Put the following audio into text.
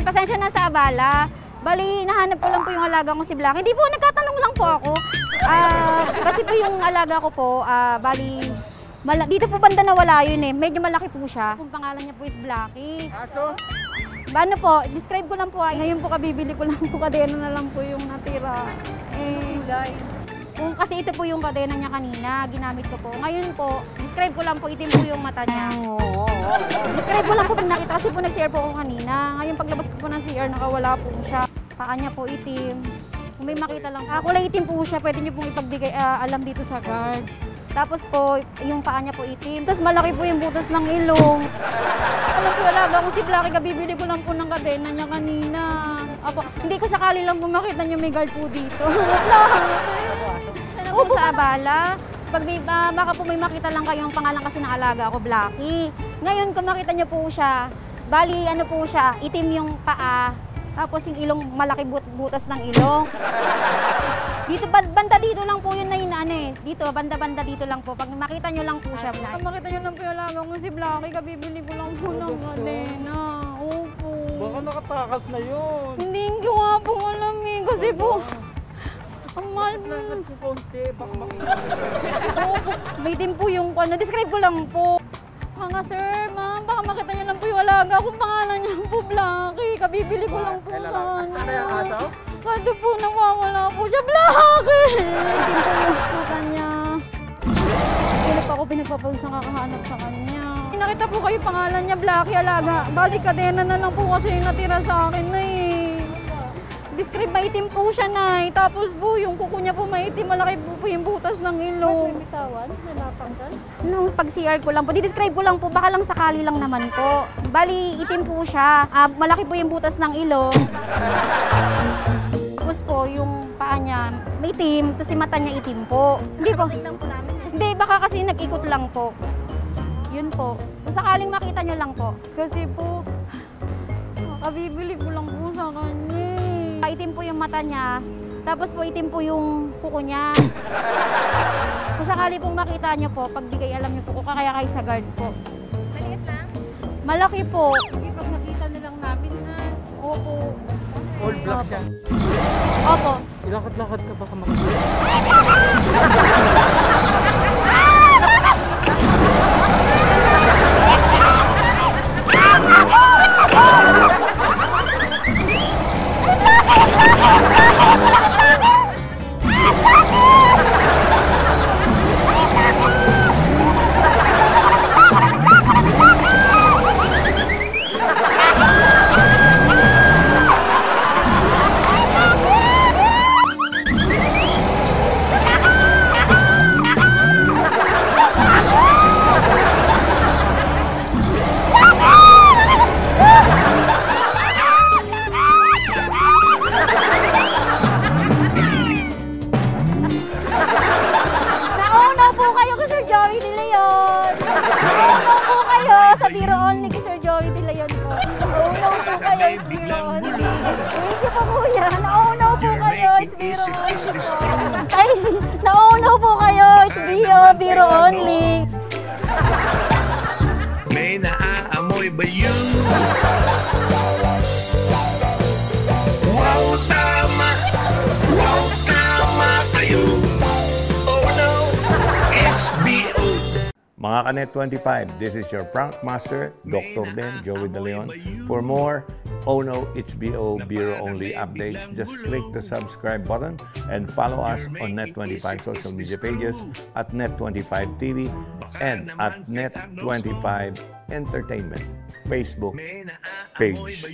pasensya na sa abala. Bali, nahanap ko lang po yung alaga ko si Black. Hindi po, nagtatanong lang po ako. Kasi po yung alaga ko po, bali, dito po banda nawala yun eh. Medyo malaki po siya. Kung pangalan niya po is Blackie. Aso? Ano po, describe ko lang po. Ngayon po kabibili ko lang po, kadena na lang po yung natira. Kung kasi ito po yung kadena niya kanina, ginamit ko po. Ngayon po, describe ko lang po, itim po yung mata niya. Describe ko lang po pag nakita kasi po nag-CR po ako kanina. Ngayon paglabas ko po ng CR, nakawala po siya. Paa niya po itim. Kung may makita lang po. Kulay itim po siya, pwede niyo pong ipagbigay alam dito sa guard. Tapos po, yung paa niya po itim. Tapos malaki po yung butas ng ilong. Alam po, alaga ko si Blackie, kabibili ko lang po ng kadena niya kanina. Apo, hindi ko sakali lang po makita niyo may guard po dito. Sana po sa abala. Pag baka po may makita lang kayong pangalan kasi ng alaga ko, Blackie. Ngayon, kung makita niyo po siya, bali ano po siya, itim yung paa. Tapos yung ilong, malaki butas ng ilong. Dito, banda dito lang po yun na yun, dito, banda-banda dito lang po. Pag makita nyo lang po siya. Pag makita nyo lang po yung alaga ko si Blackie, kabibili ko lang po ng kadena. Opo. Baka nakatakas na yun. Hindi ko nga po alam eh, kasi po, ang mahal po. Nakatakas ko konti, baka makita. Opo, may din po yung, describe ko lang po. Mga sir, ma'am, baka makita nyo lang po yung alaga kung pangalan niya po Blackie. Kabibili ko lang po sa kanya. Ano yung aso? Kasi po, nawawala po siya, Blackie! Hindi po yung puta niya. Kailan pa ako pinagpapalos na kakahanap sa kanya. Nakita po kayo pangalan niya, Blackie, alaga. Balik kadena na lang po kasi yung natira sa akin na eh. Describe, maitim po siya na eh. Tapos po, yung kuko niya po maitim, malaki po yung butas ng ilong. May bitawan na natanggal? Nung pag-CR ko lang po, di-describe ko lang po, baka lang sakali lang naman po. Bali, itim po siya. Malaki po yung butas ng ilong. Tapos po, yung paa niya, may itim, tapos yung mata niya itim po. Hindi po. Hindi, baka kasi nag-ikot lang po. Yun po. Kung sakaling makita nyo lang po. Kasi po, kabibili ko lang po sa kanya. Itim po yung mata niya, tapos po itim po yung kuko niya. Kung sakali pong makita nyo po, pag di kayo alam nyo po, kaya kahit sa guard po. Maliit lang? Malaki po. Pag nakita nilang namin na. Opo. All black siya. Opo. Ilakad-lakad ka baka makita. Sa Biro Only kay Sir Joey De Leon po. Nauunaw po kayo sa Biro Only. Thank you po kuya. Nauunaw po kayo sa Biro Only po. Ay, nauunaw po kayo sa Biro Only. May naaamoy ba yun? Wow, tama! Wow, tama kayo! Oh no, it's B.O. Mga Kanet 25, this is your prank master, Dr. Den, Joey De Leon. For more Oh No, It's BO Biro Only updates, just click the subscribe button and follow us on Net25 social media pages at Net25 TV and at Net25 Entertainment Facebook page.